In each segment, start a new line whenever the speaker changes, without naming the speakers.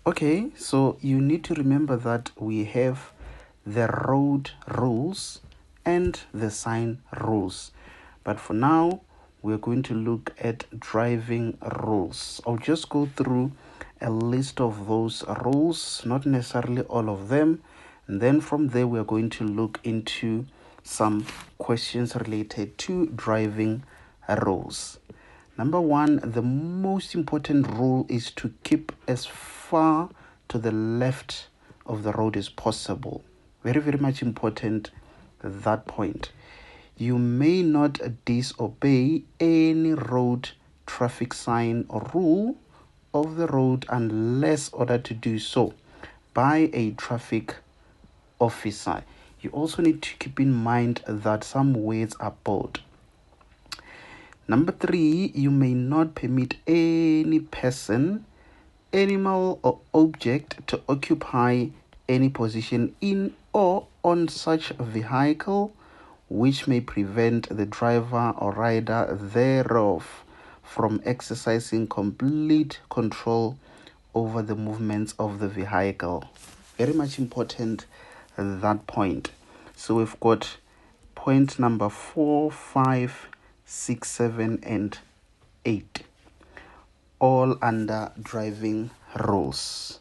Okay, so you need to remember that we have the road rules and the sign rules. But for now, we're going to look at driving rules. I'll just go through a list of those rules, not necessarily all of them. And then from there, we're going to look into some questions related to driving rules. Number one, the most important rule is to keep as far to the left of the road as possible. Very, very much important, that point. You may not disobey any road traffic sign or rule of the road unless ordered to do so by a traffic officer. You also need to keep in mind that some words are bold. Number three, you may not permit any person, animal, or object to occupy any position in or on such a vehicle which may prevent the driver or rider thereof from exercising complete control over the movements of the vehicle. Very much important, that point. So we've got point number 4, 5, 6, 7, and 8, all under driving rules.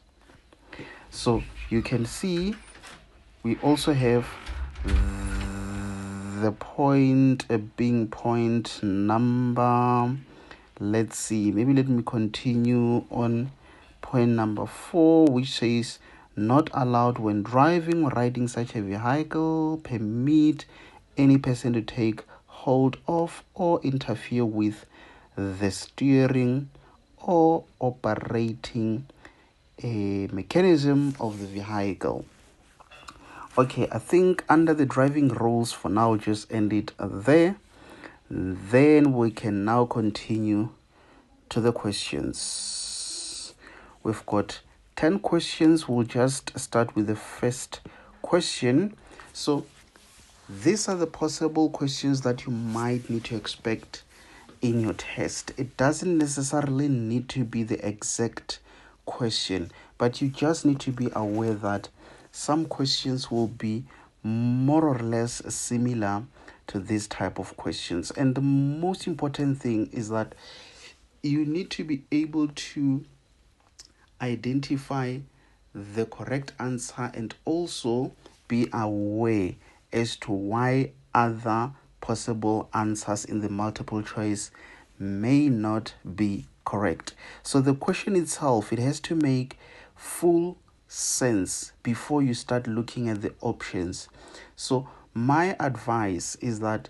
So you can see we also have the point being point number, let's see, maybe let me continue on point number 4, which says not allowed when driving or riding such a vehicle, permit any person to take hold of or interfere with the steering or operating a mechanism of the vehicle. Okay, I think under the driving rules for now, just end it there. Then we can now continue to the questions. We've got 10 questions. We'll just start with the first question. So these are the possible questions that you might need to expect in your test. It doesn't necessarily need to be the exact question, but you just need to be aware that some questions will be more or less similar to this type of questions. And the most important thing is that you need to be able to identify the correct answer and also be aware as to why other possible answers in the multiple choice may not be correct. So the question itself, it has to make full sense before you start looking at the options. So my advice is that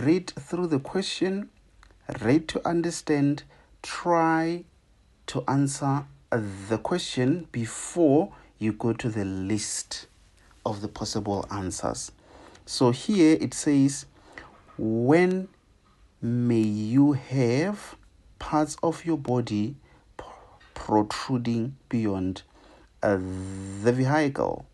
read through the question, read to understand, try to answer the question before you go to the list of the possible answers. So here it says, when may you have parts of your body protruding beyond the vehicle?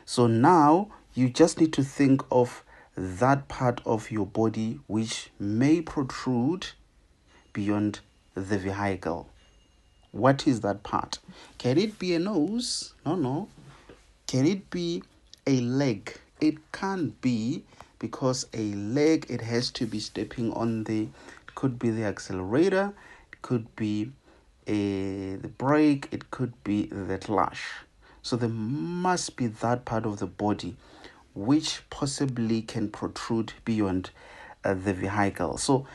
So now you just need to think of that part of your body which may protrude beyond the vehicle. What is that part? Can it be a nose? No. Can it be a leg? It can't be, because a leg, it has to be stepping on it could be the accelerator, it could be the brake, it could be the clutch. So there must be that part of the body which possibly can protrude beyond the vehicle. So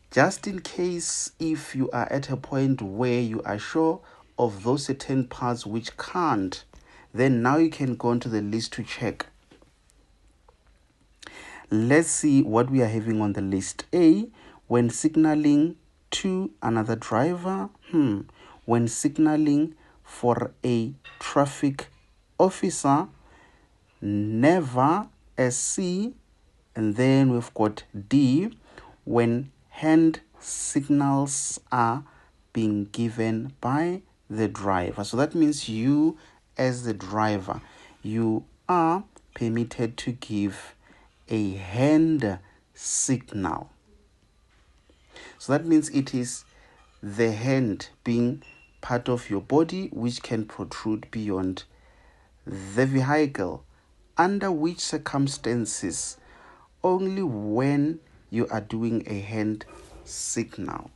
just in case if you are at a point where you are sure of those certain parts which can't, then now you can go into the list to check. Let's see what we are having on the list. A, when signaling to another driver. When signaling for a traffic officer. Never. A C. And then we've got D, when hand signals are being given by the driver. So that means you, as the driver, you are permitted to give a hand signal. So that means it is the hand being part of your body which can protrude beyond the vehicle. Under which circumstances? Only when you are doing a hand signal.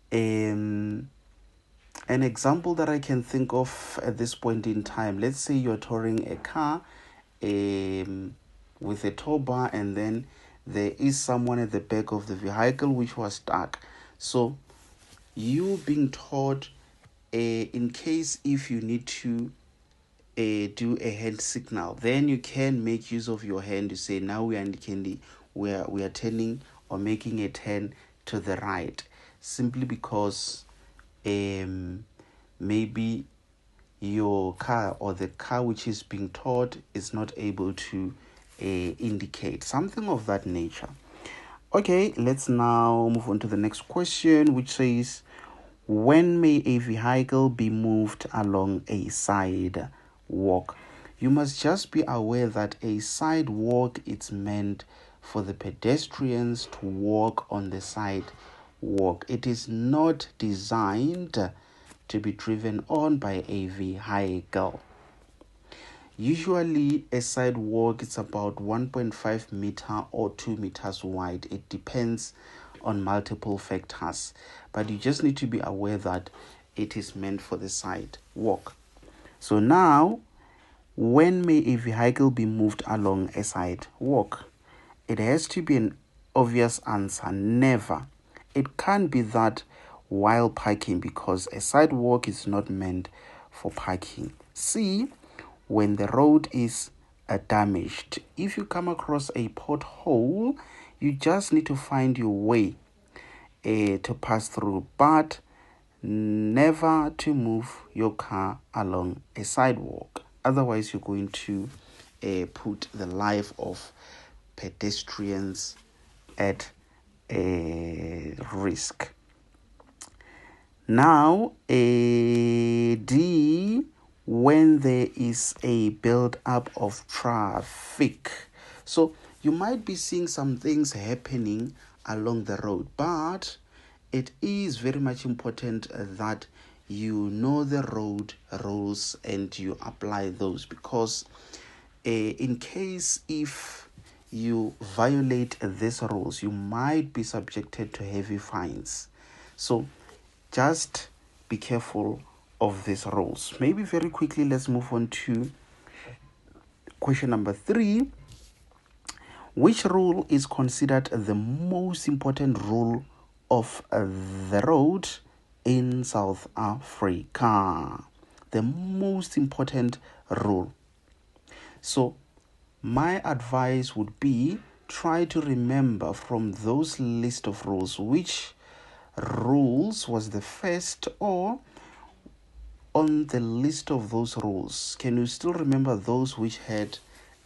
An example that I can think of at this point in time, let's say you're towing a car with a tow bar, and then there is someone at the back of the vehicle which was stuck. So you being taught, in case if you need to do a hand signal, then you can make use of your hand to say, now we are indicating we are turning or making a turn to the right, simply because maybe your car or the car which is being taught is not able to indicate something of that nature. Okay, let's now move on to the next question, which says, when may a vehicle be moved along a sidewalk? You must just be aware that a sidewalk is meant for the pedestrians to walk on the sidewalk. It is not designed to be driven on by a vehicle. Usually a sidewalk is about 1.5 meter or 2 meters wide. It depends on multiple factors, but you just need to be aware that it is meant for the sidewalk. So now, when may a vehicle be moved along a sidewalk? It has to be an obvious answer: never. It can't be that while parking, because a sidewalk is not meant for parking. C, when the road is damaged. If you come across a pothole, you just need to find your way to pass through, but never to move your car along a sidewalk. Otherwise, you're going to put the life of pedestrians at risk. Now, D, when there is a build-up of traffic. So you might be seeing some things happening along the road, but it is very much important that you know the road rules and you apply those, because in case if you violate these rules, you might be subjected to heavy fines. So just be careful of these rules. Maybe very quickly, let's move on to question number 3. Which rule is considered the most important rule of the road in South Africa? The most important rule. So my advice would be, try to remember from those list of rules which rules was the first, or on the list of those rules, can you still remember those which had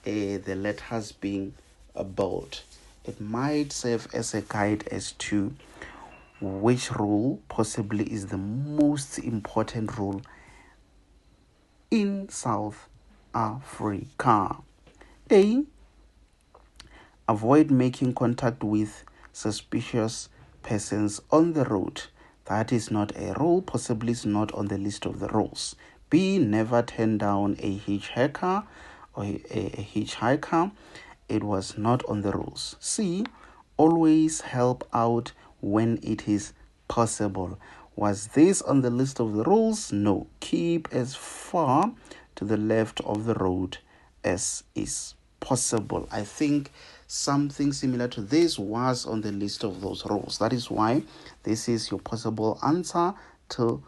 the letters being bold? It might serve as a guide as to which rule possibly is the most important rule in South Africa. A, avoid making contact with suspicious persons on the road. That is not a rule, possibly is not on the list of the rules. B, never turn down a hitchhiker or a hitchhiker. It was not on the rules. C, always help out when it is possible. Was this on the list of the rules? No. Keep as far to the left of the road as is possible. I think something similar to this was on the list of those rules. That is why this is your possible answer to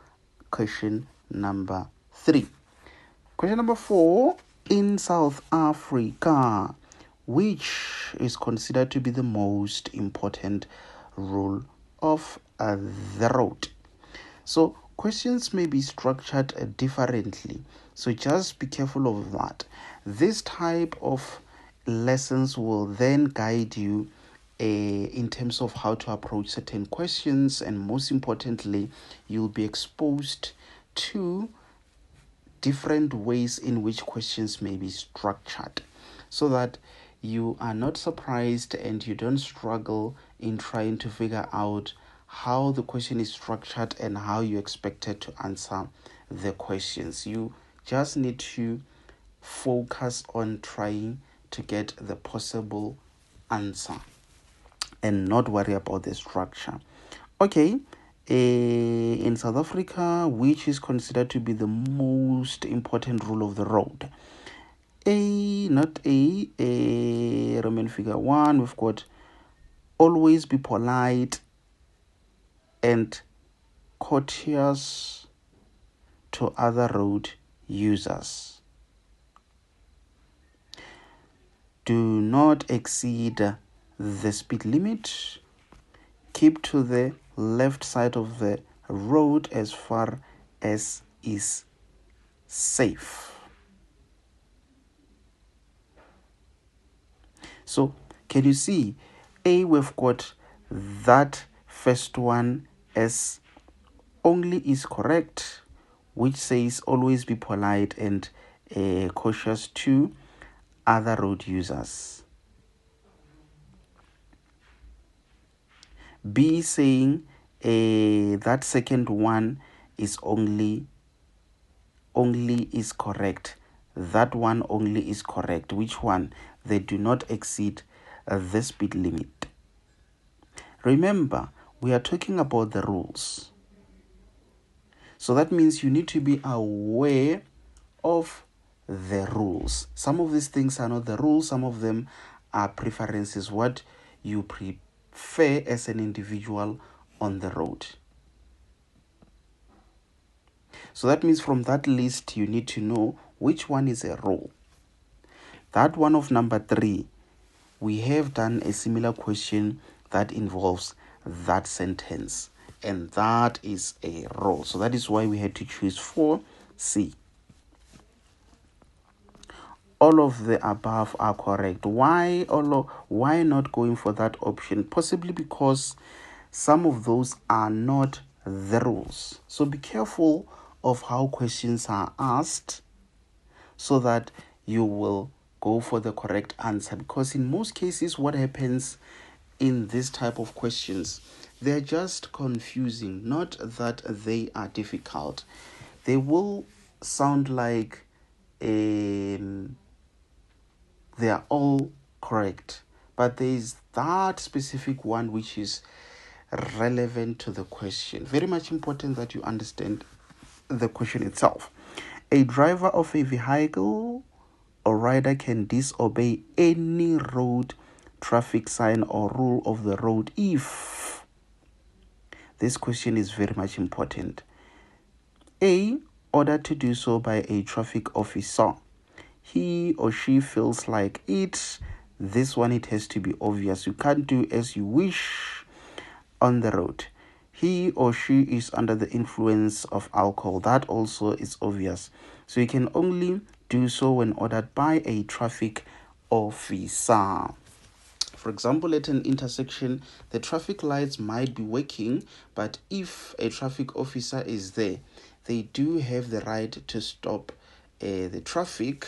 question number 3. Question number 4. In South Africa, which is considered to be the most important rule of the road? So questions may be structured differently, so just be careful of that. This type of lessons will then guide you in terms of how to approach certain questions, and most importantly, you'll be exposed to different ways in which questions may be structured, so that you are not surprised and you don't struggle in trying to figure out how the question is structured and how you expected to answer the questions. You just need to focus on trying to get the possible answer and not worry about the structure. Okay, in South Africa, which is considered to be the most important rule of the road? Roman figure 1, we've got always be polite and courteous to other road users. Do not exceed the speed limit. Keep to the left side of the road as far as is safe. So, can you see? We've got that first one as only is correct, which says always be polite and cautious to other road users. B saying that second one is only is correct. That one only is correct. Which one? They do not exceed the speed limit. Remember, we are talking about the rules. So that means you need to be aware of the rules. Some of these things are not the rules. Some of them are preferences, what you prefer as an individual on the road. So that means from that list, you need to know which one is a rule. That one of number 3, we have done a similar question that involves that sentence. And that is a rule. So that is why we had to choose 4C. All of the above are correct. Why not going for that option? Possibly because some of those are not the rules. So be careful of how questions are asked so that you will go for the correct answer. Because in most cases, what happens in this type of questions, they're just confusing, not that they are difficult. They will sound like they are all correct, but there is that specific one which is relevant to the question. Very much important that you understand the question itself. A driver of a vehicle or rider can disobey any road traffic sign or rule of the road if. This question is very much important. A, ordered to do so by a traffic officer. He or she feels like it. This one, it has to be obvious. You can't do as you wish on the road. He or she is under the influence of alcohol. That also is obvious. So you can only do so when ordered by a traffic officer. For example, at an intersection, the traffic lights might be working, but if a traffic officer is there, they do have the right to stop the traffic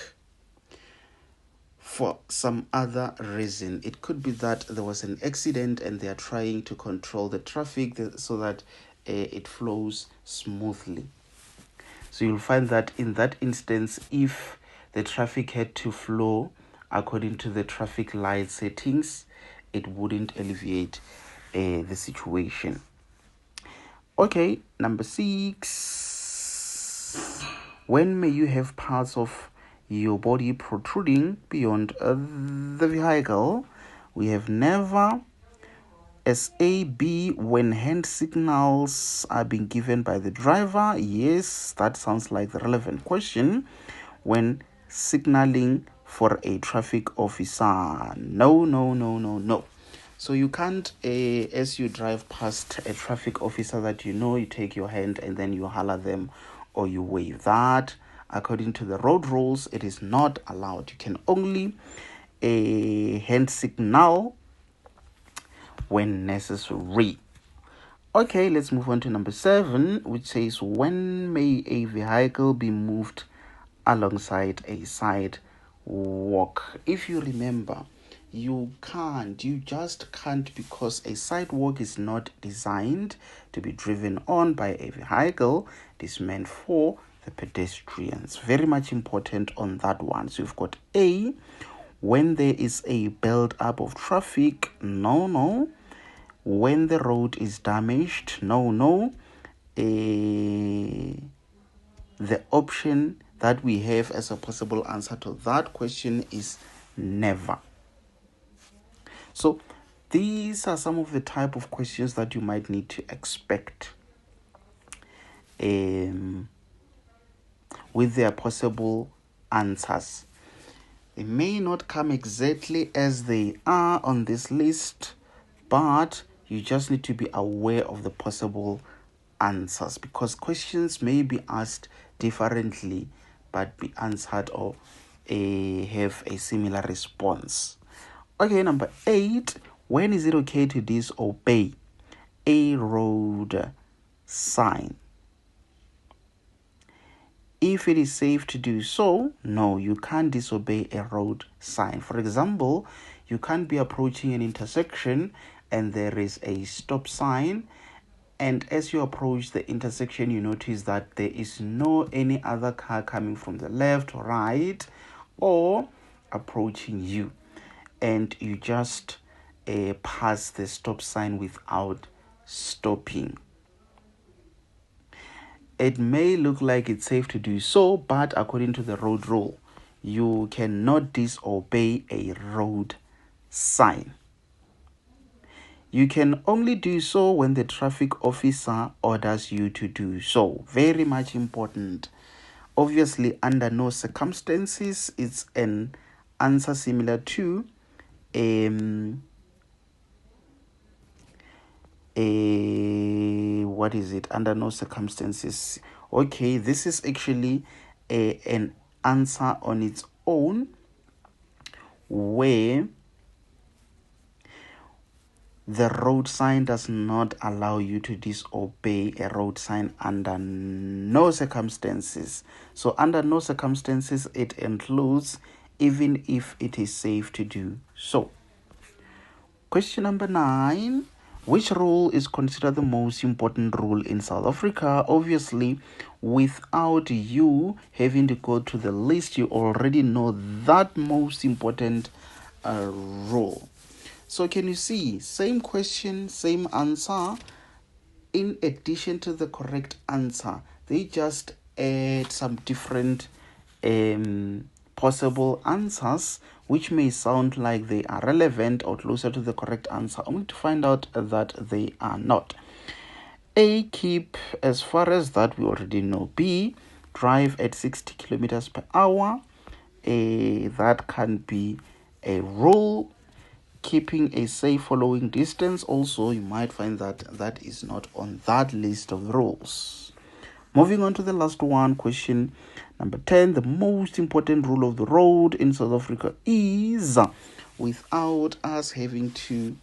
for some other reason. It could be that there was an accident and they are trying to control the traffic so that it flows smoothly. So you'll find that in that instance, if the traffic had to flow according to the traffic light settings, it wouldn't alleviate the situation. Okay, number 6. When may you have parts of your body protruding beyond the vehicle? We have never. SAB, when hand signals are being given by the driver. Yes, that sounds like the relevant question. When signaling for a traffic officer. No. So you can't, as you drive past a traffic officer that you know, you take your hand and then you holler them or you wave. That, according to the road rules, it is not allowed. You can only hand signal when necessary. Okay, let's move on to number 7, which says, when may a vehicle be moved alongside a sidewalk? If you remember, you just can't, because a sidewalk is not designed to be driven on by a vehicle. It is meant for the pedestrians. Very much important on that one. So you've got A, when there is a build up of traffic, no. When the road is damaged, no. The option that we have as a possible answer to that question is never. So these are some of the type of questions that you might need to expect with their possible answers. They may not come exactly as they are on this list, but you just need to be aware of the possible answers, because questions may be asked differently but be answered or have a similar response. Okay, number 8. When is it okay to disobey a road sign? If it is safe to do so, no, you can't disobey a road sign. For example, you can't be approaching an intersection and there is a stop sign, and as you approach the intersection, you notice that there is no any other car coming from the left or right or approaching you, and you just pass the stop sign without stopping. It may look like it's safe to do so, but according to the road rule, you cannot disobey a road sign. You can only do so when the traffic officer orders you to do so. Very much important. Obviously, under no circumstances, it's an answer similar to what is it? Under no circumstances. Okay, this is actually an answer on its own, where the road sign does not allow you to disobey a road sign under no circumstances. So under no circumstances, it includes even if it is safe to do so. Question number 9. Which rule is considered the most important rule in South Africa? Obviously, without you having to go to the list, you already know that most important rule. So can you see, same question, same answer. In addition to the correct answer, they just add some different possible answers, which may sound like they are relevant or closer to the correct answer, only to find out that they are not. A, keep as far as that we already know. B, drive at 60 kilometers per hour. That can be a rule. Keeping a safe following distance, also you might find that that is not on that list of rules. Moving on to the last one, question number 10. The most important rule of the road in South Africa is, without us having to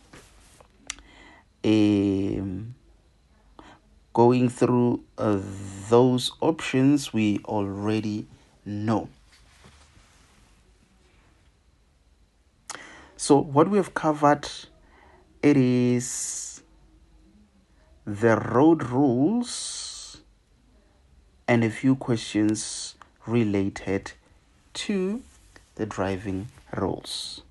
going through those options, we already know. So what we have covered, it is the road rules and a few questions related to the driving rules.